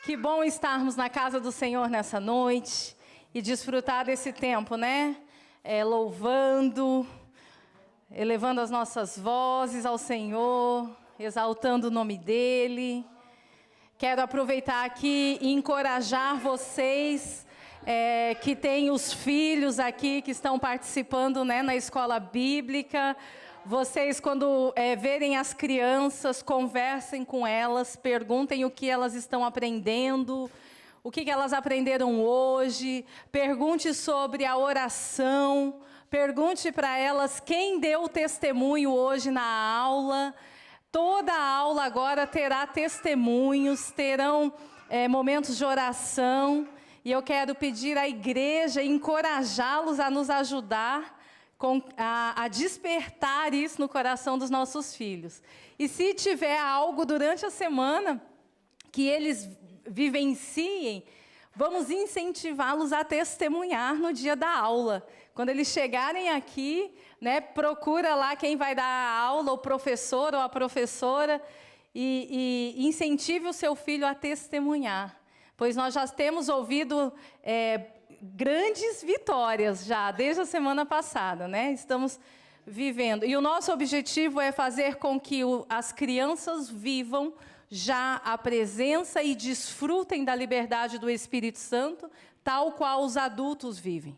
Que bom estarmos na casa do Senhor nessa noite e desfrutar desse tempo, né? Louvando, elevando as nossas vozes ao Senhor, exaltando o nome dEle. Quero aproveitar aqui e encorajar vocês que têm os filhos aqui que estão participando, né, na escola bíblica. Vocês, quando verem as crianças, conversem com elas, perguntem o que elas estão aprendendo, o que elas aprenderam hoje, pergunte sobre a oração, pergunte para elas quem deu o testemunho hoje na aula. Toda a aula agora terá testemunhos, terão momentos de oração, e eu quero pedir à igreja, encorajá-los a nos ajudar a despertar isso no coração dos nossos filhos. E se tiver algo durante a semana que eles vivenciem, vamos incentivá-los a testemunhar no dia da aula. Quando eles chegarem aqui, né, procura lá quem vai dar a aula, o professor ou a professora, e incentive o seu filho a testemunhar. Pois nós já temos ouvido grandes vitórias já, desde a semana passada, né? Estamos vivendo. E o nosso objetivo é fazer com que as crianças vivam já a presença e desfrutem da liberdade do Espírito Santo, tal qual os adultos vivem.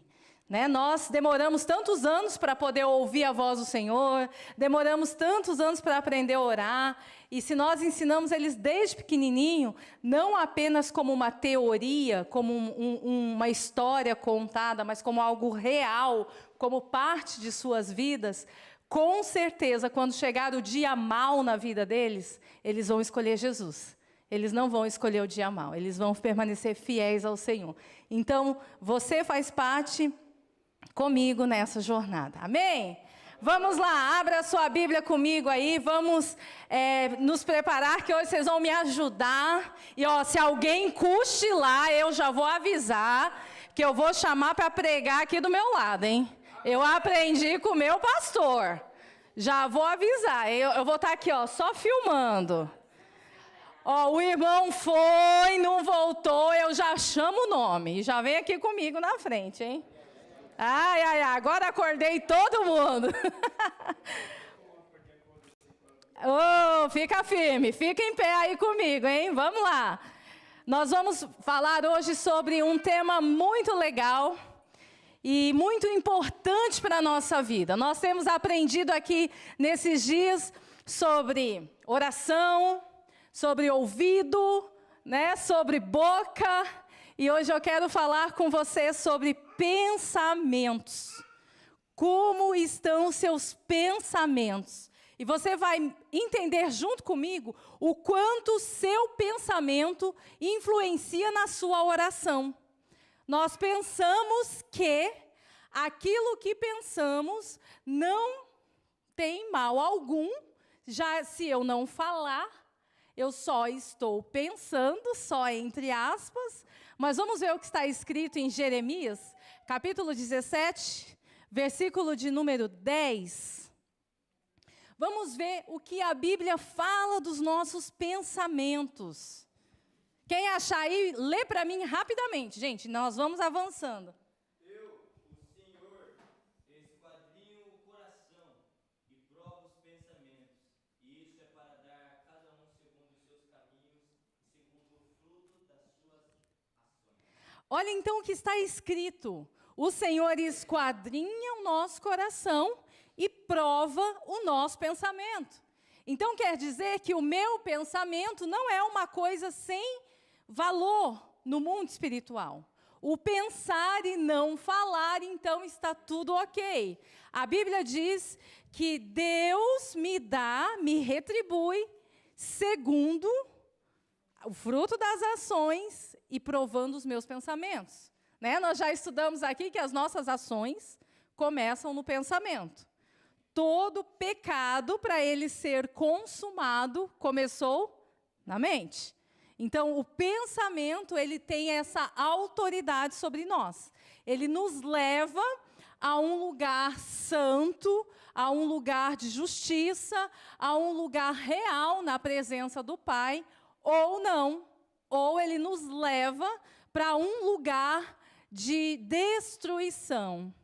Né? Nós demoramos tantos anos para poder ouvir a voz do Senhor, demoramos tantos anos para aprender a orar, e se nós ensinamos eles desde pequenininho, não apenas como uma teoria, como uma história contada, mas como algo real, como parte de suas vidas, com certeza, quando chegar o dia mau na vida deles, eles vão escolher Jesus. Eles não vão escolher o dia mau, eles vão permanecer fiéis ao Senhor. Então, você faz parte comigo nessa jornada, amém? Vamos lá, abra a sua Bíblia comigo aí, vamos nos preparar, que hoje vocês vão me ajudar. E ó, se alguém cochilar, eu já vou avisar, que eu vou chamar para pregar aqui do meu lado, hein? Eu aprendi com o meu pastor, já vou avisar, eu vou estar aqui, ó, só filmando. Ó, o irmão foi, não voltou, eu já chamo o nome, e já vem aqui comigo na frente, hein? Ai, ai, ai, agora acordei todo mundo. Oh, fica firme, fica em pé aí comigo, hein? Vamos lá. Nós vamos falar hoje sobre um tema muito legal e muito importante para a nossa vida. Nós temos aprendido aqui nesses dias sobre oração, sobre ouvido, né? Sobre boca. E hoje eu quero falar com você sobre pensamentos. Como estão os seus pensamentos? E você vai entender junto comigo o quanto o seu pensamento influencia na sua oração. Nós pensamos que aquilo que pensamos não tem mal algum, já se eu não falar, eu só estou pensando, só entre aspas, mas vamos ver o que está escrito em Jeremias, capítulo 17, versículo de número 10. Vamos ver o que a Bíblia fala dos nossos pensamentos. Quem achar aí, lê para mim rapidamente. Gente, nós vamos avançando. Olha então o que está escrito. O Senhor esquadrinha o nosso coração e prova o nosso pensamento. Então quer dizer que o meu pensamento não é uma coisa sem valor no mundo espiritual. O pensar e não falar, então está tudo ok. A Bíblia diz que Deus me retribui segundo o fruto das ações e provando os meus pensamentos. Né? Nós já estudamos aqui que as nossas ações começam no pensamento. Todo pecado, para ele ser consumado, começou na mente. Então, o pensamento, ele tem essa autoridade sobre nós. Ele nos leva a um lugar santo, a um lugar de justiça, a um lugar real na presença do Pai, ou não. Ou ele nos para um lugar de destruição.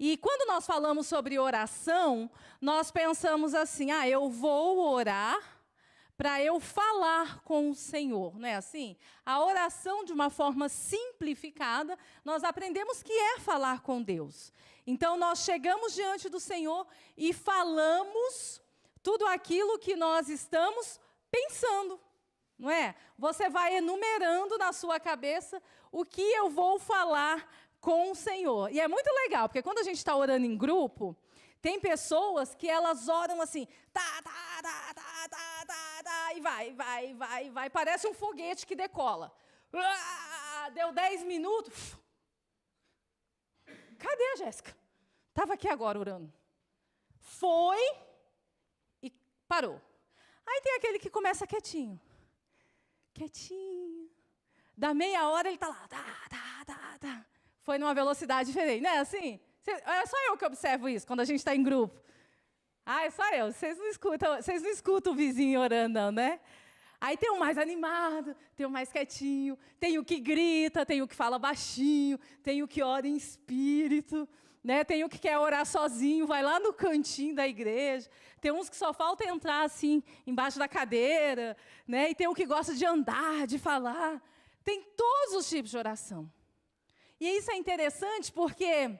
E quando nós falamos sobre oração, nós pensamos assim, eu vou orar para eu falar com o Senhor, não é assim? A oração, de uma forma simplificada, nós aprendemos que é falar com Deus. Então, nós chegamos diante do Senhor e falamos tudo aquilo que nós estamos pensando, não é? Você vai enumerando na sua cabeça o que eu vou falar com o Senhor. E é muito legal, porque quando a gente está orando em grupo, tem pessoas que elas oram assim, e vai, parece um foguete que decola. Deu 10 minutos. Cadê a Jéssica? Estava aqui agora orando. Foi e parou. Aí tem aquele que começa quietinho. Quietinho. Da meia hora ele está lá. Foi numa velocidade diferente, não é assim? É só eu que observo isso, quando a gente está em grupo. É só eu. Vocês não escutam o vizinho orando, não, né? Aí tem o mais animado, tem o mais quietinho, tem o que grita, tem o que fala baixinho, tem o que ora em espírito, né? Tem o que quer orar sozinho, vai lá no cantinho da igreja. Tem uns que só falta entrar assim, embaixo da cadeira, né? E tem o que gosta de andar, de falar. Tem todos os tipos de oração. E isso é interessante porque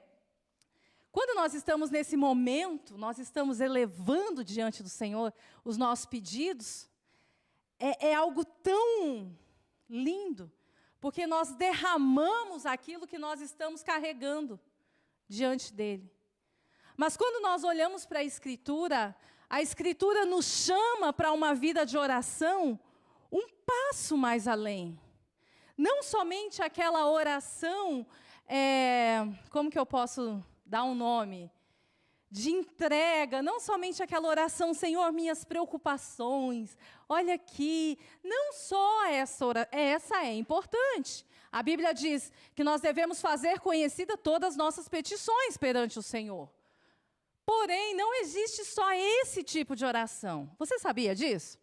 quando nós estamos nesse momento, nós estamos elevando diante do Senhor os nossos pedidos, é algo tão lindo, porque nós derramamos aquilo que nós estamos carregando diante dEle. Mas quando nós olhamos para a Escritura nos chama para uma vida de oração um passo mais além. Não somente aquela oração, como que eu posso dar um nome? De entrega, não somente aquela oração, Senhor, minhas preocupações, olha aqui. Não só essa é importante. A Bíblia diz que nós devemos fazer conhecida todas as nossas petições perante o Senhor. Porém, não existe só esse tipo de oração. Você sabia disso?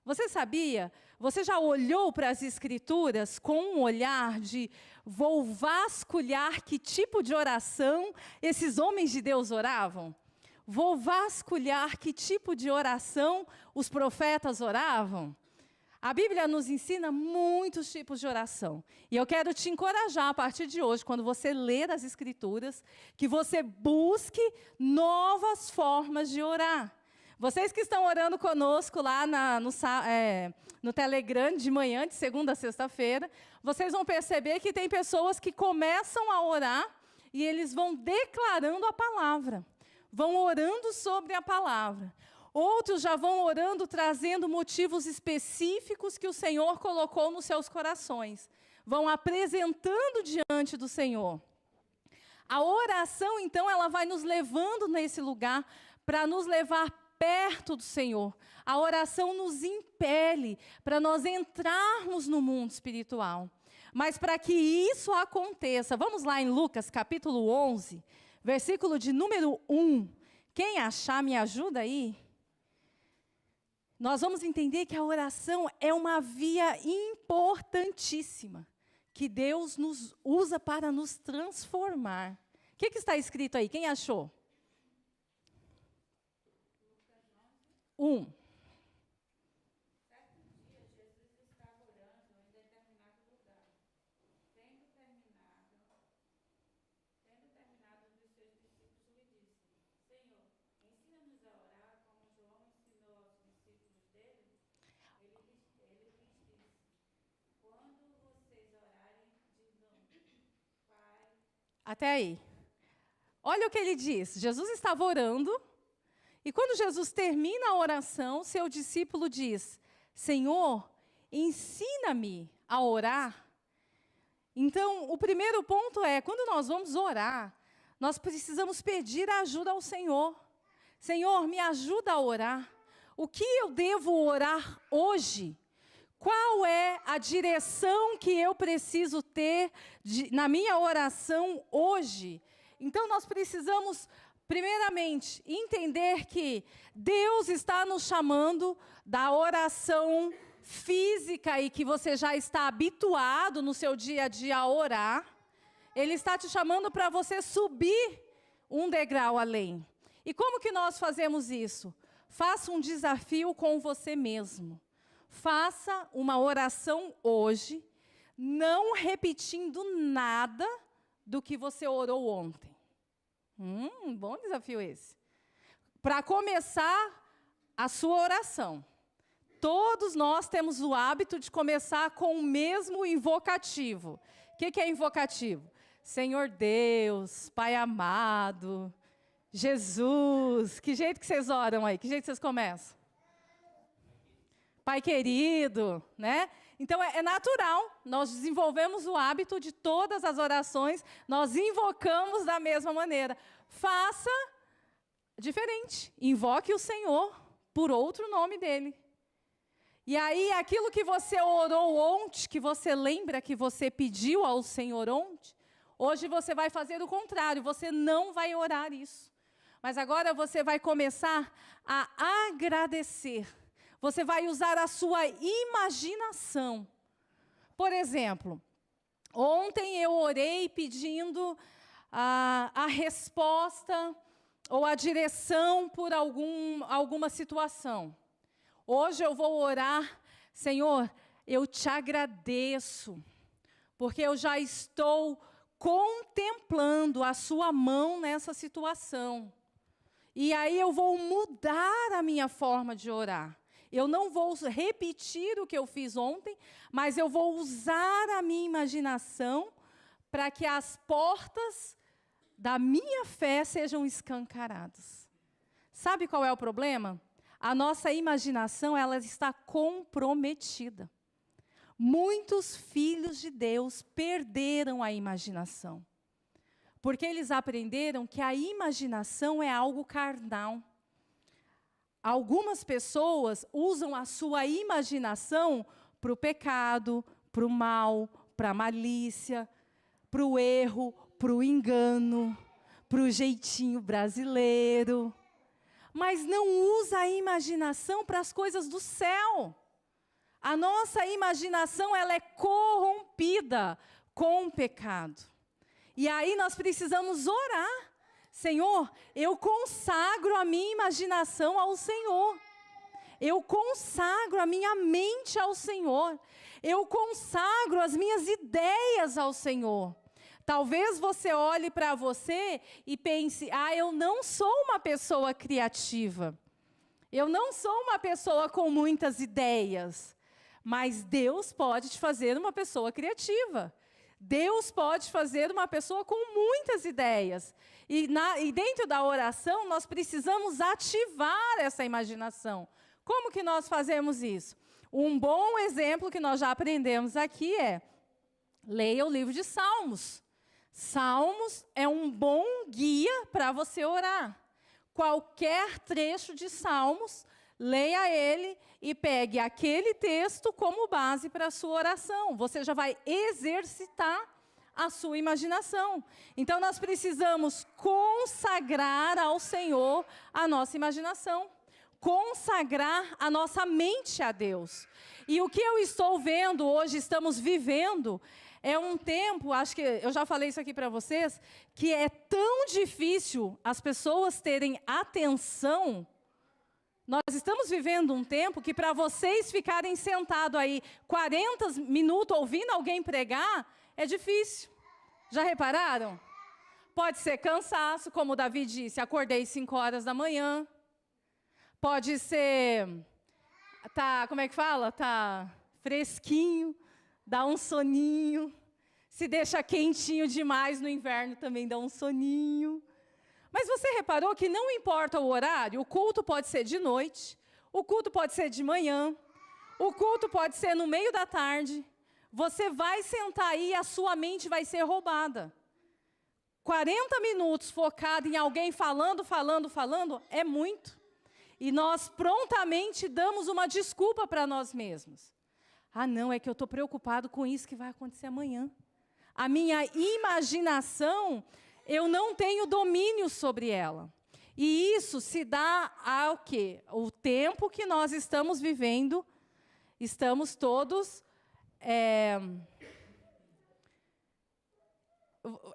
Você sabia? Você já olhou para as Escrituras com um olhar de vou vasculhar que tipo de oração esses homens de Deus oravam? Vou vasculhar que tipo de oração os profetas oravam? A Bíblia nos ensina muitos tipos de oração. E eu quero te encorajar a partir de hoje, quando você ler as Escrituras, que você busque novas formas de orar. Vocês que estão orando conosco lá no Telegram, de manhã, de segunda a sexta-feira, vocês vão perceber que tem pessoas que começam a orar e eles vão declarando a palavra, vão orando sobre a palavra. Outros já vão orando, trazendo motivos específicos que o Senhor colocou nos seus corações, vão apresentando diante do Senhor. A oração, então, ela vai nos levando nesse lugar para nos levar perto do Senhor. A oração nos impele para nós entrarmos no mundo espiritual. Mas para que isso aconteça, vamos lá em Lucas capítulo 11, versículo de número 1. Quem achar, me ajuda aí. Nós vamos entender que a oração é uma via importantíssima, que Deus nos usa para nos transformar. O que está escrito aí? Quem achou? 1. Certo dia, Jesus estava orando em determinado lugar. Tendo terminado, um dos seus discípulos lhe disse: Senhor, ensina-nos a orar como João ensinou aos discípulos dele. Ele lhes disse: quando vocês orarem, digam: Pai. Até aí. Olha o que ele diz. Jesus estava orando. E quando Jesus termina a oração, seu discípulo diz: Senhor, ensina-me a orar. Então, o primeiro ponto é, quando nós vamos orar, nós precisamos pedir ajuda ao Senhor. Senhor, me ajuda a orar. O que eu devo orar hoje? Qual é a direção que eu preciso ter na minha oração hoje? Então, nós precisamos, primeiramente, entender que Deus está nos chamando da oração física e que você já está habituado no seu dia a dia a orar, Ele está te chamando para você subir um degrau além. E como que nós fazemos isso? Faça um desafio com você mesmo. Faça uma oração hoje, não repetindo nada do que você orou ontem. Bom desafio esse. Para começar a sua oração, todos nós temos o hábito de começar com o mesmo invocativo. O que é invocativo? Senhor Deus, Pai amado, Jesus. Que jeito que vocês oram aí? Que jeito que vocês começam? Pai querido, né? Então é natural, nós desenvolvemos o hábito de todas as orações, nós invocamos da mesma maneira. Faça diferente, invoque o Senhor por outro nome dele. E aí, aquilo que você orou ontem, que você lembra que você pediu ao Senhor ontem, hoje você vai fazer o contrário, você não vai orar isso. Mas agora você vai começar a agradecer. Você vai usar a sua imaginação. Por exemplo, ontem eu orei pedindo a resposta ou a direção por alguma situação. Hoje eu vou orar, Senhor, eu te agradeço, porque eu já estou contemplando a sua mão nessa situação. E aí eu vou mudar a minha forma de orar. Eu não vou repetir o que eu fiz ontem, mas eu vou usar a minha imaginação para que as portas da minha fé sejam escancaradas. Sabe qual é o problema? A nossa imaginação, ela está comprometida. Muitos filhos de Deus perderam a imaginação. Porque eles aprenderam que a imaginação é algo carnal. Algumas pessoas usam a sua imaginação para o pecado, para o mal, para a malícia, para o erro, para o engano, para o jeitinho brasileiro. Mas não usa a imaginação para as coisas do céu. A nossa imaginação, ela é corrompida com o pecado. E aí nós precisamos orar. Senhor, eu consagro a minha imaginação ao Senhor. Eu consagro a minha mente ao Senhor. Eu consagro as minhas ideias ao Senhor. Talvez você olhe para você e pense, eu não sou uma pessoa criativa. Eu não sou uma pessoa com muitas ideias. Mas Deus pode te fazer uma pessoa criativa. Deus pode fazer uma pessoa com muitas ideias. E dentro da oração, nós precisamos ativar essa imaginação. Como que nós fazemos isso? Um bom exemplo que nós já aprendemos aqui é, leia o livro de Salmos. Salmos é um bom guia para você orar. Qualquer trecho de Salmos, leia ele e pegue aquele texto como base para a sua oração. Você já vai exercitar a sua imaginação. Então, nós precisamos consagrar ao Senhor a nossa imaginação. Consagrar a nossa mente a Deus. E o que eu estou vendo hoje, estamos vivendo, é um tempo, acho que eu já falei isso aqui para vocês, que é tão difícil as pessoas terem atenção. Nós estamos vivendo um tempo que para vocês ficarem sentados aí 40 minutos ouvindo alguém pregar, é difícil. Já repararam? Pode ser cansaço, como o Davi disse, acordei 5 horas da manhã. Pode ser, como é que fala? Tá fresquinho, dá um soninho. Se deixa quentinho demais no inverno, também dá um soninho. Mas você reparou que não importa o horário, o culto pode ser de noite, o culto pode ser de manhã, o culto pode ser no meio da tarde. Você vai sentar aí e a sua mente vai ser roubada. 40 minutos focado em alguém falando é muito. E nós prontamente damos uma desculpa para nós mesmos. Não, é que eu estou preocupado com isso que vai acontecer amanhã. A minha imaginação, eu não tenho domínio sobre ela. E isso se dá ao quê? O tempo que nós estamos vivendo estamos todos...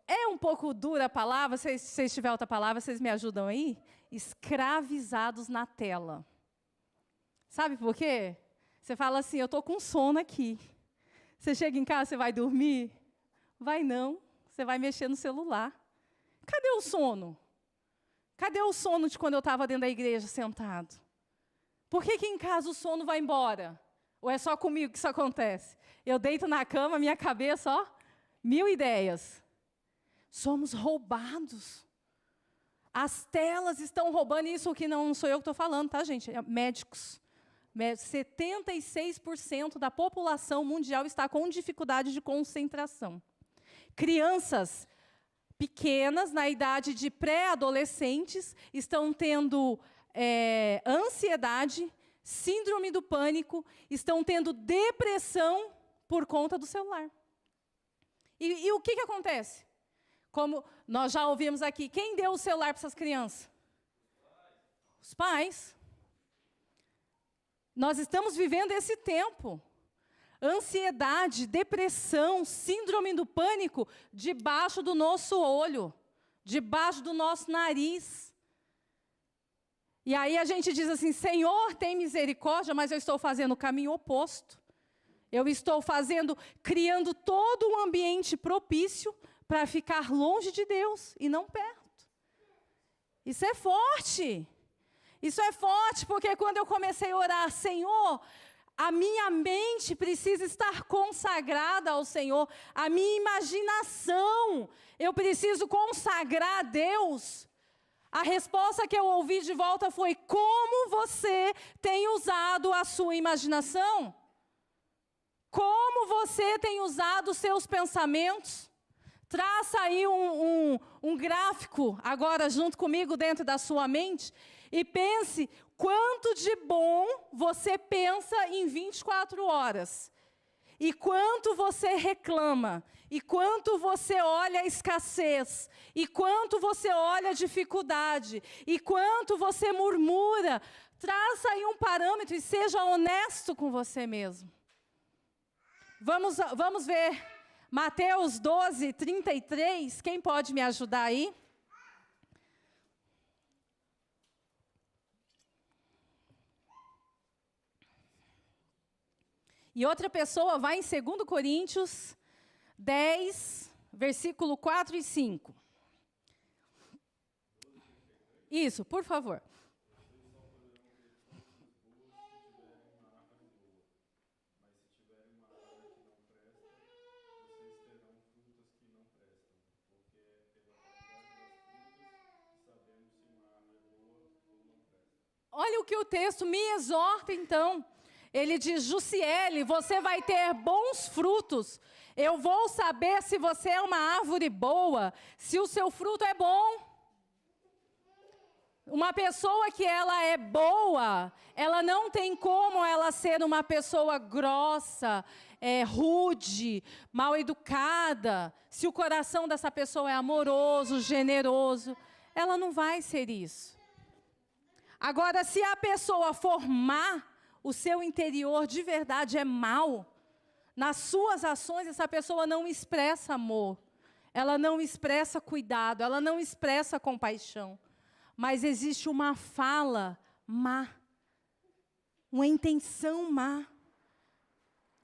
É um pouco dura a palavra, se vocês tiverem outra palavra, vocês me ajudam aí? Escravizados na tela. Sabe por quê? Você fala assim, eu estou com sono aqui. Você chega em casa, você vai dormir? Vai não, você vai mexer no celular. Cadê o sono? Cadê o sono de quando eu estava dentro da igreja sentado? Por que em casa o sono vai embora? Ou é só comigo que isso acontece? Eu deito na cama, minha cabeça, ó, 1000 ideias. Somos roubados. As telas estão roubando, isso que não sou eu que estou falando, tá, gente? É médicos. 76% da população mundial está com dificuldade de concentração. Crianças pequenas, na idade de pré-adolescentes, estão tendo ansiedade, síndrome do pânico, estão tendo depressão por conta do celular. E o que acontece? Como nós já ouvimos aqui, quem deu o celular para essas crianças? Os pais. Nós estamos vivendo esse tempo. Ansiedade, depressão, síndrome do pânico, debaixo do nosso olho, debaixo do nosso nariz. E aí a gente diz assim, Senhor, tem misericórdia, mas eu estou fazendo o caminho oposto. Eu estou criando todo um ambiente propício para ficar longe de Deus e não perto. Isso é forte. Isso é forte, porque quando eu comecei a orar, Senhor, a minha mente precisa estar consagrada ao Senhor, a minha imaginação, eu preciso consagrar a Deus. A resposta que eu ouvi de volta foi, como você tem usado a sua imaginação? Como você tem usado os seus pensamentos? Traça aí um gráfico, agora junto comigo, dentro da sua mente, e pense quanto de bom você pensa em 24 horas. E quanto você reclama, e quanto você olha a escassez, e quanto você olha a dificuldade, e quanto você murmura. Traça aí um parâmetro e seja honesto com você mesmo. Vamos ver Mateus 12, 33. Quem pode me ajudar aí? E outra pessoa vai em 2 Coríntios 10, versículo 4 e 5. Isso, por favor. Olha o que o texto me exorta, então. Ele diz, Jussiele, você vai ter bons frutos. Eu vou saber se você é uma árvore boa, se o seu fruto é bom. Uma pessoa que ela é boa, ela não tem como ela ser uma pessoa grossa, rude, mal educada. Se o coração dessa pessoa é amoroso, generoso, ela não vai ser isso. Agora, se a pessoa for má, o seu interior de verdade é mau, nas suas ações essa pessoa não expressa amor, ela não expressa cuidado, ela não expressa compaixão, mas existe uma fala má, uma intenção má.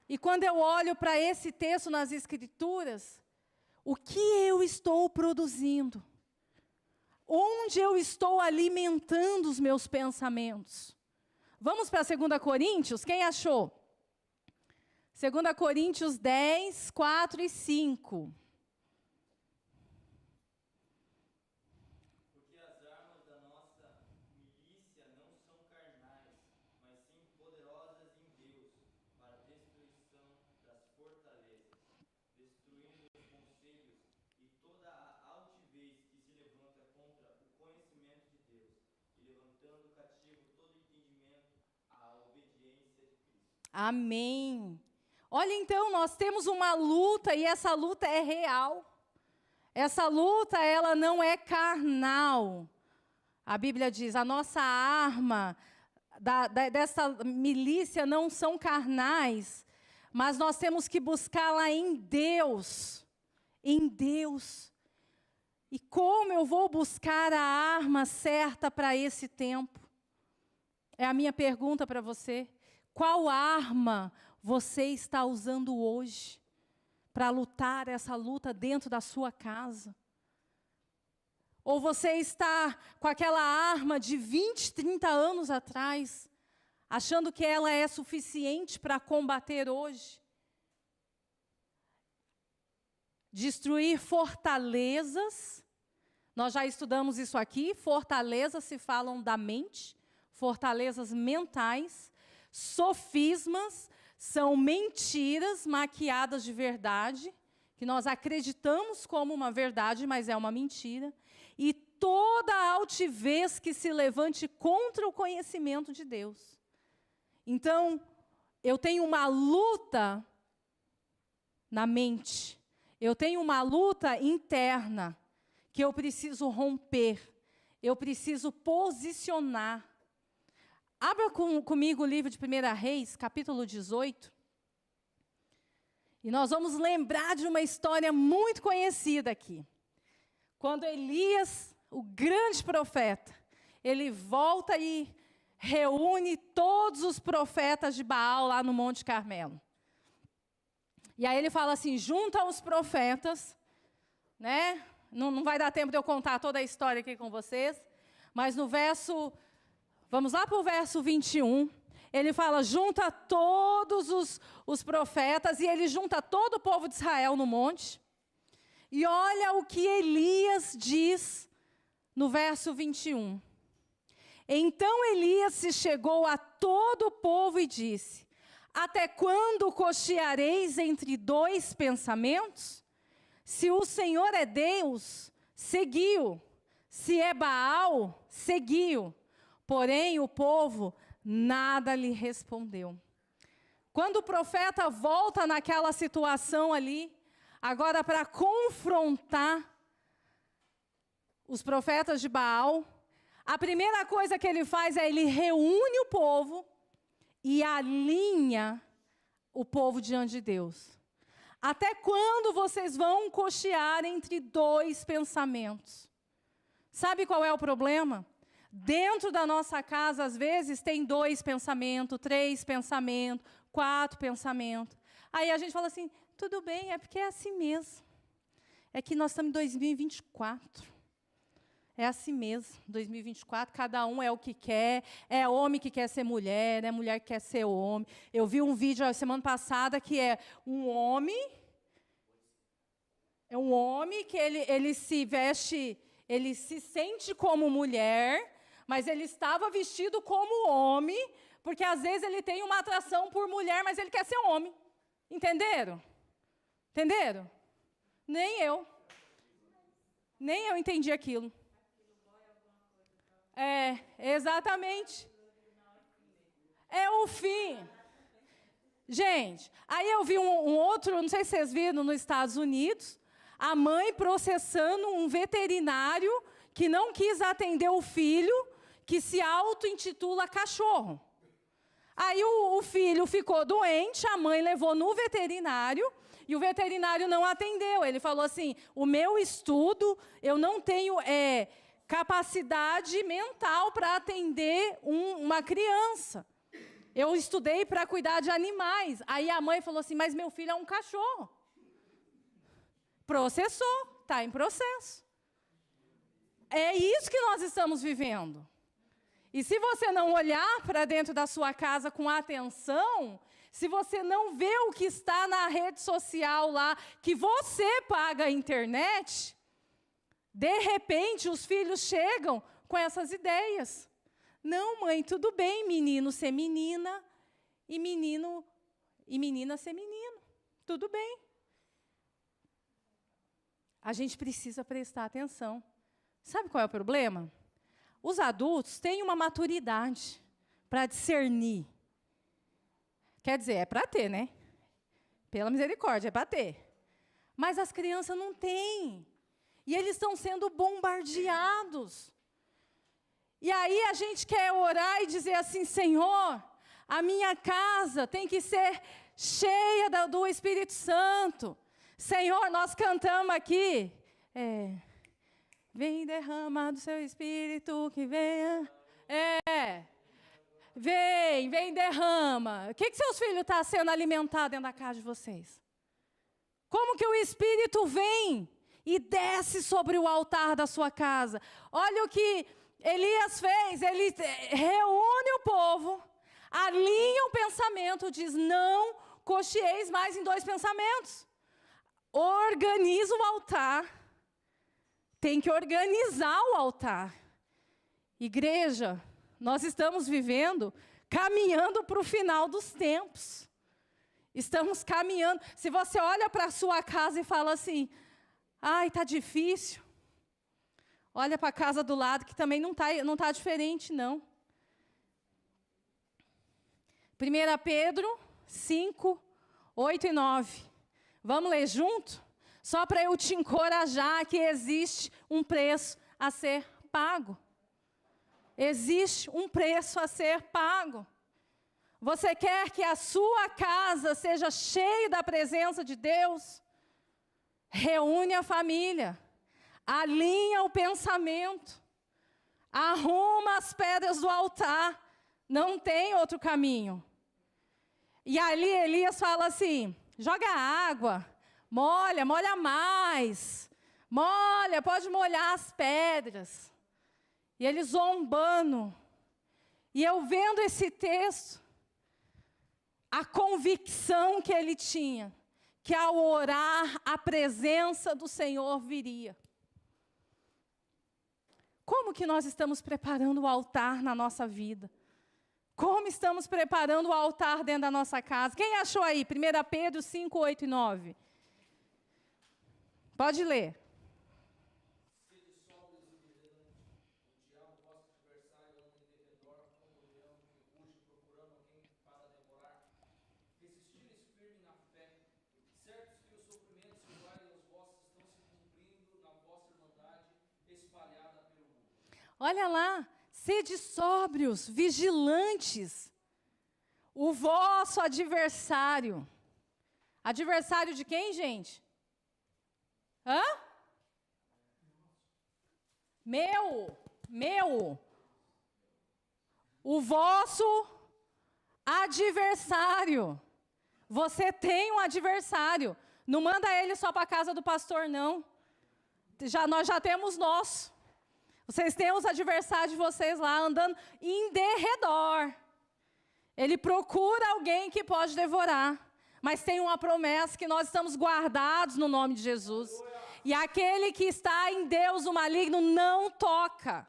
E quando eu olho para esse texto nas Escrituras, o que eu estou produzindo? Onde eu estou alimentando os meus pensamentos? Vamos para 2 Coríntios? Quem achou? 2 Coríntios 10, 4 e 5. Porque as armas da nossa milícia não são carnais, mas sim poderosas em Deus, para a destruição das fortalezas, destruindo os conselhos e toda a altivez que se levanta contra o conhecimento de Deus, e levantando cativo todo entendimento à obediência de Cristo. Amém. Olha, então, nós temos uma luta e essa luta é real. Essa luta, ela não é carnal. A Bíblia diz, a nossa arma dessa milícia não são carnais, mas nós temos que buscá-la em Deus. Em Deus. E como eu vou buscar a arma certa para esse tempo? É a minha pergunta para você. Qual arma você está usando hoje para lutar essa luta dentro da sua casa? Ou você está com aquela arma de 20, 30 anos atrás, achando que ela é suficiente para combater hoje? Destruir fortalezas. Nós já estudamos isso aqui. Fortalezas se falam da mente, fortalezas mentais. Sofismas são mentiras maquiadas de verdade, que nós acreditamos como uma verdade, mas é uma mentira. E toda altivez que se levante contra o conhecimento de Deus. Então, eu tenho uma luta na mente. Eu tenho uma luta interna que eu preciso romper. Eu preciso posicionar. Abra comigo o livro de 1 Reis, capítulo 18. E nós vamos lembrar de uma história muito conhecida aqui. Quando Elias, o grande profeta, ele volta e reúne todos os profetas de Baal lá no Monte Carmelo. E aí ele fala assim, junta os profetas, né? Não vai dar tempo de eu contar toda a história aqui com vocês, mas no verso, vamos lá para o verso 21, ele fala, junta todos os profetas, e ele junta todo o povo de Israel no monte. E olha o que Elias diz no verso 21. Então Elias se chegou a todo o povo e disse, até quando cocheareis entre dois pensamentos? Se o Senhor é Deus, segui-o. Se é Baal, segui-o. Porém, o povo nada lhe respondeu. Quando o profeta volta naquela situação ali, agora para confrontar os profetas de Baal, a primeira coisa que ele faz é ele reúne o povo e alinha o povo diante de Deus. Até quando vocês vão cochear entre dois pensamentos? Sabe qual é o problema? Dentro da nossa casa, às vezes, tem 2 pensamentos, 3 pensamentos, 4 pensamentos. Aí a gente fala assim, tudo bem, é porque é assim mesmo. É que nós estamos em 2024. É assim mesmo, 2024, cada um é o que quer. É homem que quer ser mulher, é mulher que quer ser homem. Eu vi um vídeo a semana passada que é um homem que ele se veste, ele se sente como mulher, mas ele estava vestido como homem, porque às vezes ele tem uma atração por mulher, mas ele quer ser homem. Entenderam? Entenderam? Nem eu entendi aquilo. É, exatamente. É o fim. Gente, aí eu vi um outro, não sei se vocês viram, nos Estados Unidos, a mãe processando um veterinário que não quis atender o filho, que se auto-intitula cachorro. Aí o filho ficou doente, a mãe levou no veterinário, e o veterinário não atendeu. Ele falou assim, o meu estudo, eu não tenho capacidade mental para atender uma criança. Eu estudei para cuidar de animais. Aí a mãe falou assim, mas meu filho é um cachorro. Processou, está em processo. É isso que nós estamos vivendo. E se você não olhar para dentro da sua casa com atenção, se você não vê o que está na rede social lá, que você paga a internet, de repente os filhos chegam com essas ideias. Não, mãe, tudo bem, menino ser menina e menina ser menino. Tudo bem. A gente precisa prestar atenção. Sabe qual é o problema? Os adultos têm uma maturidade para discernir. Quer dizer, é para ter, né? Pela misericórdia, é para ter. Mas as crianças não têm. E eles estão sendo bombardeados. E aí a gente quer orar e dizer assim, Senhor, a minha casa tem que ser cheia do Espírito Santo. Senhor, nós cantamos aqui, vem derrama do seu Espírito que venha. Vem derrama. O que seus filhos estão sendo alimentados dentro da casa de vocês? Como que o Espírito vem e desce sobre o altar da sua casa? Olha o que Elias fez, ele reúne o povo, alinha o pensamento, diz, não cocheeis mais em dois pensamentos. Organiza o altar. Tem que organizar o altar. Igreja, nós estamos vivendo, caminhando para o final dos tempos. Estamos caminhando. Se você olha para a sua casa e fala assim, ai, está difícil. Olha para a casa do lado, que também não tá diferente, não. 1 Pedro 5, 8 e 9. Vamos ler junto? Só para eu te encorajar que existe um preço a ser pago. Existe um preço a ser pago. Você quer que a sua casa seja cheia da presença de Deus? Reúne a família. Alinha o pensamento. Arruma as pedras do altar. Não tem outro caminho. E ali Elias fala assim, joga água, molha mais. Molha, pode molhar as pedras. E ele zombando. E eu vendo esse texto, a convicção que ele tinha, que ao orar, a presença do Senhor viria. Como que nós estamos preparando o altar na nossa vida? Como estamos preparando o altar dentro da nossa casa? Quem achou aí? 1 Pedro 5, 8 e 9. Pode ler. Olha lá, sede sóbrios, vigilantes. O vosso adversário. Adversário de quem, gente? Hã? Meu. O vosso adversário. Você tem um adversário. Não manda ele só para a casa do pastor, não. Nós já temos nosso. Vocês têm os adversários de vocês lá andando em derredor. Ele procura alguém que pode devorar. Mas tem uma promessa que nós estamos guardados no nome de Jesus. E aquele que está em Deus, o maligno, não toca.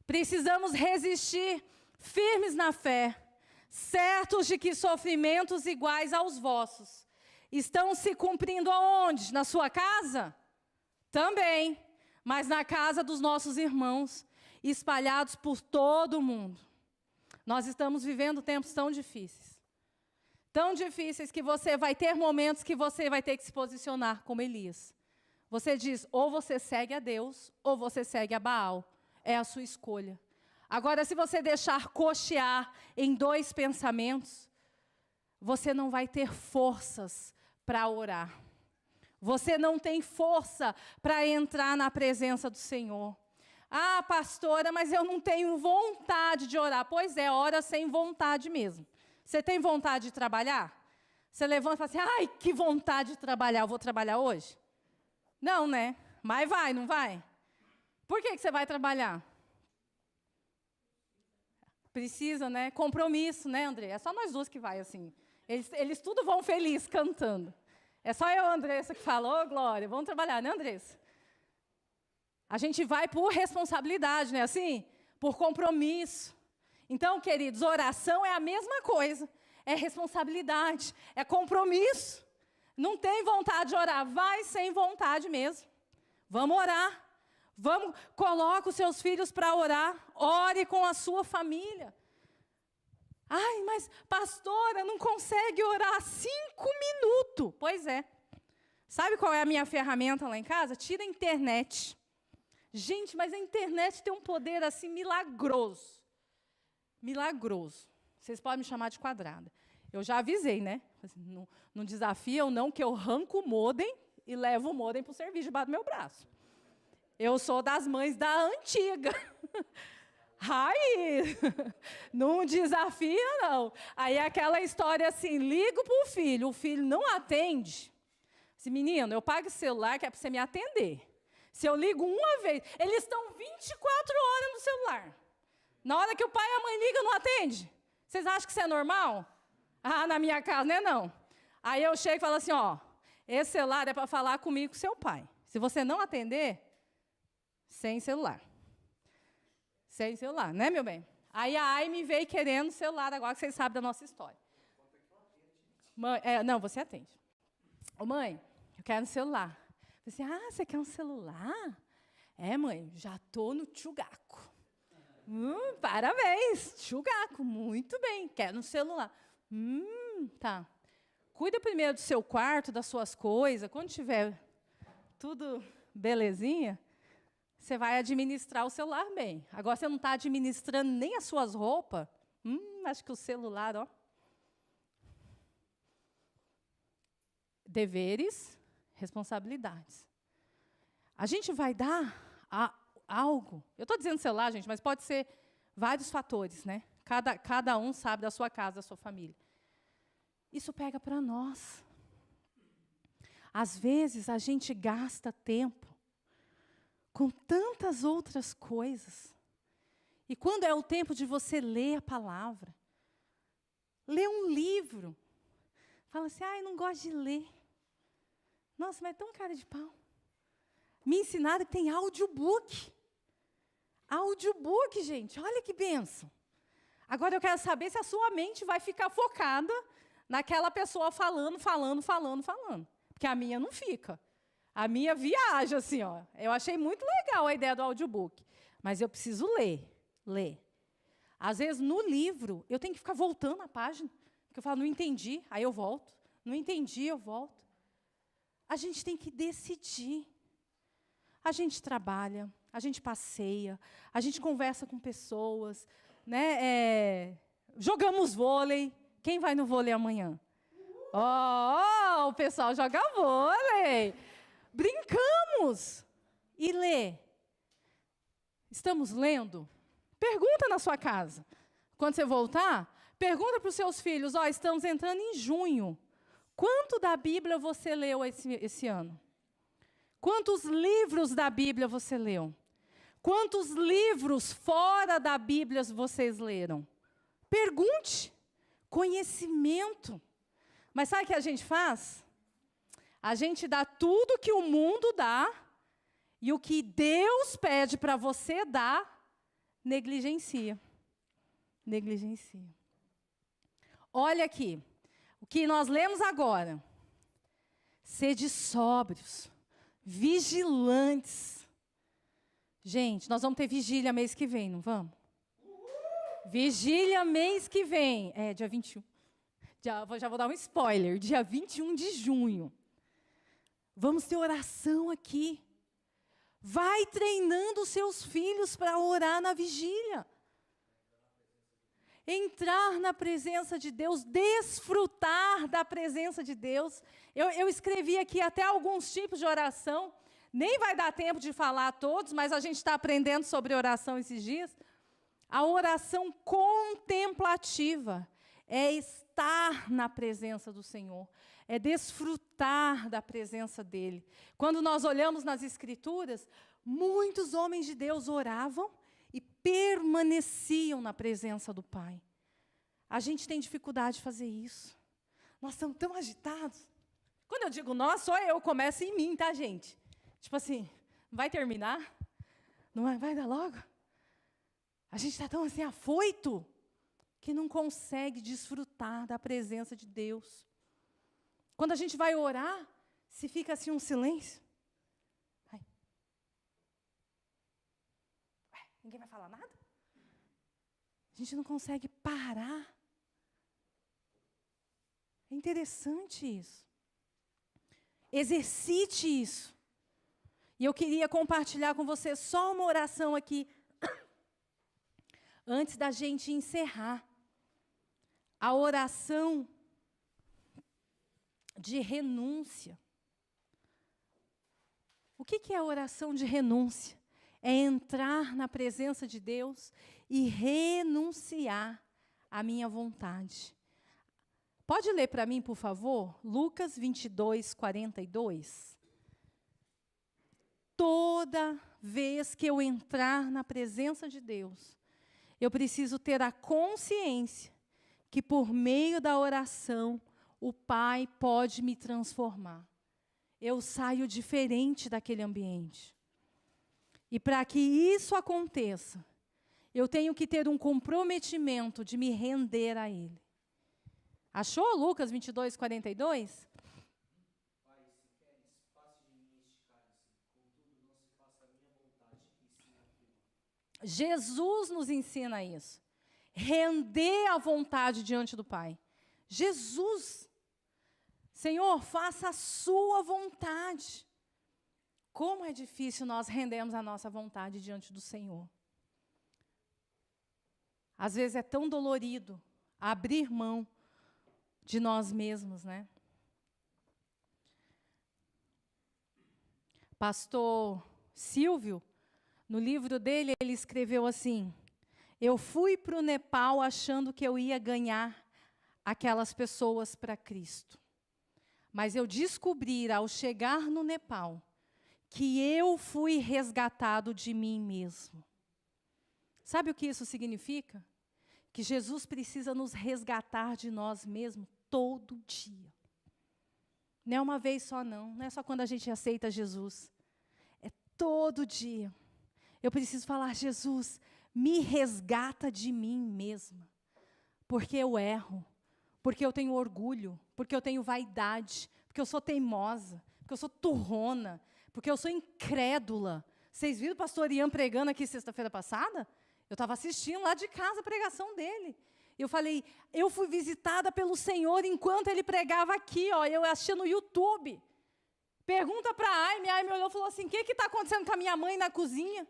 Precisamos resistir firmes na fé, certos de que sofrimentos iguais aos vossos estão se cumprindo aonde? Na sua casa? Também. Mas na casa dos nossos irmãos, espalhados por todo o mundo. Nós estamos vivendo tempos tão difíceis. Tão difíceis que você vai ter momentos que você vai ter que se posicionar como Elias. Você diz, ou você segue a Deus, ou você segue a Baal. É a sua escolha. Agora, se você deixar cochear em dois pensamentos, você não vai ter forças para orar. Você não tem força para entrar na presença do Senhor. Ah, pastora, mas eu não tenho vontade de orar. Pois é, ora sem vontade mesmo. Você tem vontade de trabalhar? Você levanta e fala assim, ai, que vontade de trabalhar, eu vou trabalhar hoje? Não, né? Mas vai, não vai? Por que você vai trabalhar? Precisa, né? Compromisso, né, André? É só nós duas que vai assim. Eles tudo vão feliz cantando. É só eu, Andressa, que fala, ô, Glória, vamos trabalhar, né, Andressa? A gente vai por responsabilidade, né, assim? Por compromisso. Então, queridos, oração é a mesma coisa. É responsabilidade, é compromisso. Não tem vontade de orar, vai sem vontade mesmo. Vamos orar. Coloca os seus filhos para orar. Ore com a sua família. Ai, mas pastora, não consegue orar 5 minutos. Pois é. Sabe qual é a minha ferramenta lá em casa? Tira a internet. Gente, mas a internet tem um poder assim milagroso. Milagroso. Vocês podem me chamar de quadrada. Eu já avisei, né? Assim, não desafia eu não, que eu arranco o modem e levo o modem para o serviço debaixo do meu braço. Eu sou das mães da antiga. Raiz. Não desafia, não. Aí aquela história assim, ligo para o filho não atende. Assim, menino, eu pago o celular que é para você me atender. Se eu ligo uma vez, eles estão 24 horas no celular. Na hora que o pai e a mãe ligam, não atende. Vocês acham que isso é normal? Ah, na minha casa não é não. Aí eu chego e falo assim, ó, esse celular é para falar comigo com seu pai. Se você não atender, sem celular. Sem celular, né, meu bem? Aí a Ai me veio querendo celular, agora que vocês sabem da nossa história. Mãe, não, você atende. Ô, mãe, eu quero um celular. Eu falei assim, você quer um celular? Mãe, já estou no tchugaco. Parabéns, tchugaco, muito bem, quero um celular. Tá. Cuida primeiro do seu quarto, das suas coisas, quando tiver tudo belezinha, você vai administrar o celular bem. Agora, você não está administrando nem as suas roupas, acho que o celular, ó. Deveres, responsabilidades. A gente vai dar algo, eu estou dizendo celular, gente, mas pode ser vários fatores, né? Cada um sabe da sua casa, da sua família. Isso pega para nós. Às vezes, a gente gasta tempo com tantas outras coisas. E quando é o tempo de você ler a palavra, ler um livro, fala assim, não gosto de ler. Nossa, mas é tão cara de pau. Me ensinaram que tem audiobook. Audiobook, gente, olha que bênção. Agora eu quero saber se a sua mente vai ficar focada naquela pessoa falando. Porque a minha não fica. A minha viaja, assim, ó. Eu achei muito legal a ideia do audiobook. Mas eu preciso ler. Às vezes, no livro, eu tenho que ficar voltando a página. Porque eu falo, não entendi, aí eu volto. Não entendi, eu volto. A gente tem que decidir. A gente trabalha, a gente passeia, a gente conversa com pessoas, né? Jogamos vôlei. Quem vai no vôlei amanhã? O pessoal joga vôlei. Brincamos. E lê. Estamos lendo? Pergunta na sua casa. Quando você voltar, pergunta para os seus filhos, estamos entrando em junho. Quanto da Bíblia você leu esse ano? Quantos livros da Bíblia você leu? Quantos livros fora da Bíblia vocês leram? Pergunte. Conhecimento. Mas sabe o que a gente faz? A gente dá tudo que o mundo dá e o que Deus pede para você dar, negligencia. Negligencia. Olha aqui. O que nós lemos agora. Sede sóbrios, vigilantes. Gente, nós vamos ter vigília mês que vem, não vamos? Vigília mês que vem. Dia 21. Já vou dar um spoiler. Dia 21 de junho. Vamos ter oração aqui. Vai treinando os seus filhos para orar na vigília. Entrar na presença de Deus, desfrutar da presença de Deus. Eu escrevi aqui até alguns tipos de oração. Nem vai dar tempo de falar todos, mas a gente está aprendendo sobre oração esses dias. A oração contemplativa é estar na presença do Senhor, é desfrutar da presença dEle. Quando nós olhamos nas Escrituras, muitos homens de Deus oravam e permaneciam na presença do Pai. A gente tem dificuldade de fazer isso. Nós estamos tão agitados. Quando eu digo nós, só eu começo em mim, tá, gente? Tipo assim, vai terminar? Não vai dar logo? A gente está tão assim afoito que não consegue desfrutar da presença de Deus. Quando a gente vai orar, se fica assim um silêncio. Ninguém vai falar nada? A gente não consegue parar. É interessante isso. Exercite isso. E eu queria compartilhar com você só uma oração aqui, antes da gente encerrar. A oração de renúncia. O que é a oração de renúncia? É entrar na presença de Deus e renunciar à minha vontade. Pode ler para mim, por favor? Lucas 22, 42. Toda vez que eu entrar na presença de Deus, eu preciso ter a consciência que por meio da oração, o Pai pode me transformar. Eu saio diferente daquele ambiente. E para que isso aconteça, eu tenho que ter um comprometimento de me render a Ele. Achou Lucas 22, 42? Pai, se queres, passe de mim este cálice, contudo não se faça a minha vontade, e sim a tua. Jesus nos ensina isso. Render a vontade diante do Pai. Jesus. Senhor, faça a sua vontade. Como é difícil nós rendermos a nossa vontade diante do Senhor. Às vezes é tão dolorido abrir mão de nós mesmos, né? Pastor Silvio, no livro dele, ele escreveu assim: eu fui para o Nepal achando que eu ia ganhar aquelas pessoas para Cristo. Mas eu descobri, ao chegar no Nepal, que eu fui resgatado de mim mesmo. Sabe o que isso significa? Que Jesus precisa nos resgatar de nós mesmos todo dia. Não é uma vez só, não. Não é só quando a gente aceita Jesus. É todo dia. Eu preciso falar: Jesus, me resgata de mim mesma. Porque eu erro. Porque eu tenho orgulho. Porque eu tenho vaidade. Porque eu sou teimosa. Porque eu sou turrona. Porque eu sou incrédula. Vocês viram o pastor Ian pregando aqui sexta-feira passada? Eu estava assistindo lá de casa a pregação dele. Eu falei, eu fui visitada pelo Senhor enquanto ele pregava aqui, ó, eu assistia no YouTube. Pergunta para a Aime olhou e falou assim: o que está acontecendo com a minha mãe na cozinha?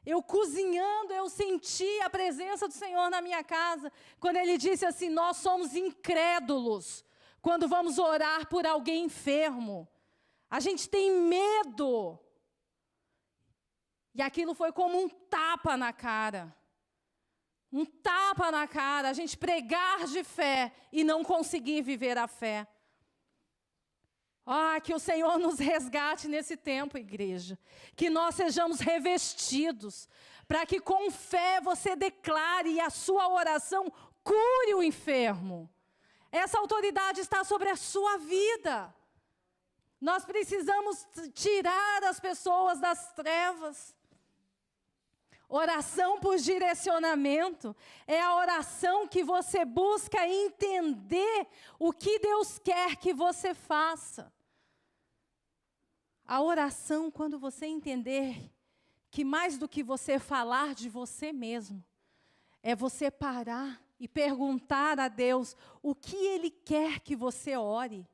Eu cozinhando, eu senti a presença do Senhor na minha casa, quando ele disse assim: nós somos incrédulos quando vamos orar por alguém enfermo. A gente tem medo. E aquilo foi como um tapa na cara. Um tapa na cara, a gente pregar de fé e não conseguir viver a fé. Que o Senhor nos resgate nesse tempo, igreja. Que nós sejamos revestidos, para que com fé você declare e a sua oração cure o enfermo. Essa autoridade está sobre a sua vida. Nós precisamos tirar as pessoas das trevas. Oração por direcionamento é a oração que você busca entender o que Deus quer que você faça. A oração, quando você entender que mais do que você falar de você mesmo, é você parar e perguntar a Deus o que Ele quer que você ore,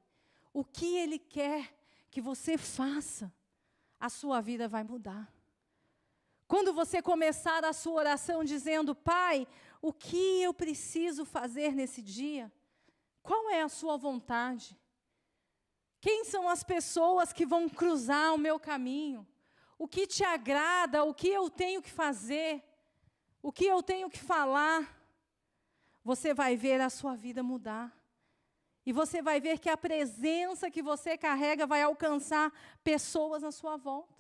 o que Ele quer que você faça, a sua vida vai mudar. Quando você começar a sua oração dizendo: Pai, o que eu preciso fazer nesse dia? Qual é a sua vontade? Quem são as pessoas que vão cruzar o meu caminho? O que te agrada? O que eu tenho que fazer? O que eu tenho que falar? Você vai ver a sua vida mudar. E você vai ver que a presença que você carrega vai alcançar pessoas à sua volta.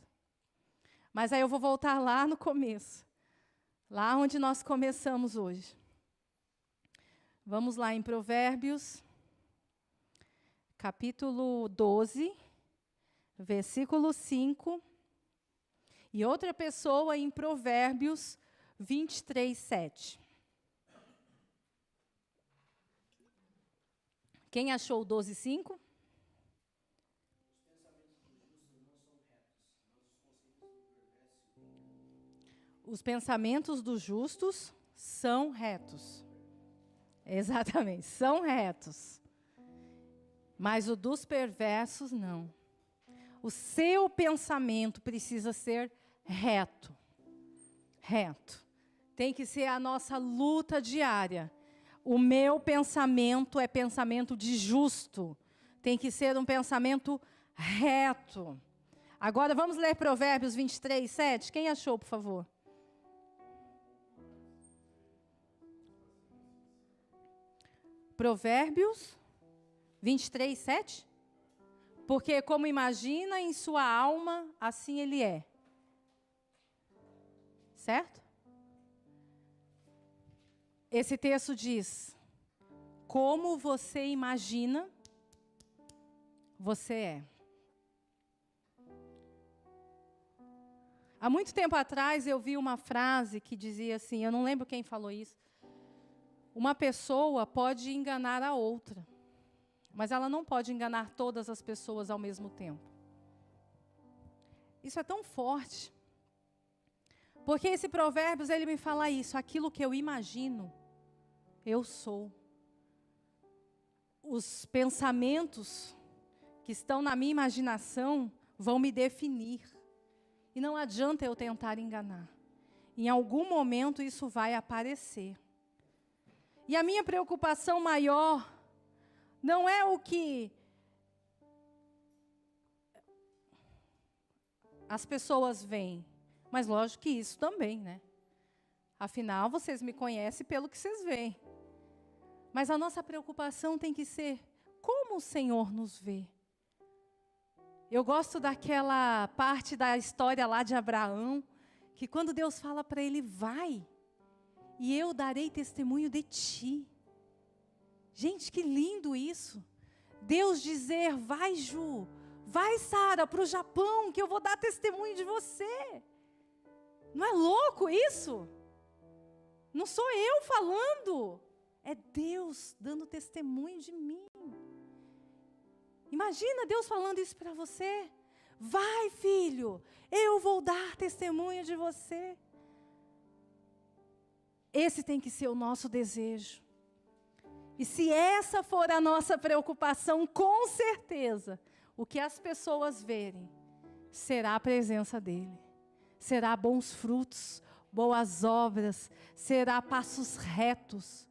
Mas aí eu vou voltar lá no começo. Lá onde nós começamos hoje. Vamos lá em Provérbios, capítulo 12, versículo 5. E outra pessoa em Provérbios 23, 7. Quem achou o 12, 5? Os pensamentos dos justos são retos. Exatamente, são retos. Mas o dos perversos, não. O seu pensamento precisa ser reto. Reto. Tem que ser a nossa luta diária. O meu pensamento é pensamento de justo. Tem que ser um pensamento reto. Agora vamos ler Provérbios 23, 7. Quem achou, por favor? Provérbios 23, 7. Porque como imagina em sua alma, assim ele é. Certo? Esse texto diz: como você imagina, você é. Há muito tempo atrás eu vi uma frase que dizia assim, eu não lembro quem falou isso. Uma pessoa pode enganar a outra, mas ela não pode enganar todas as pessoas ao mesmo tempo. Isso é tão forte. Porque esse Provérbios, ele me fala isso, aquilo que eu imagino, eu sou. Os pensamentos que estão na minha imaginação vão me definir. E não adianta eu tentar enganar. Em algum momento isso vai aparecer. E a minha preocupação maior não é o que as pessoas veem, mas lógico que isso também, né? Afinal, vocês me conhecem pelo que vocês veem. Mas a nossa preocupação tem que ser como o Senhor nos vê. Eu gosto daquela parte da história lá de Abraão, que quando Deus fala para ele, vai, e eu darei testemunho de ti. Gente, que lindo isso. Deus dizer, vai Ju, vai Sara para o Japão, que eu vou dar testemunho de você. Não é louco isso? Não sou eu falando, é Deus dando testemunho de mim. Imagina Deus falando isso para você. Vai, filho, eu vou dar testemunho de você. Esse tem que ser o nosso desejo. E se essa for a nossa preocupação, com certeza, o que as pessoas verem será a presença dEle. Será bons frutos, boas obras, será passos retos.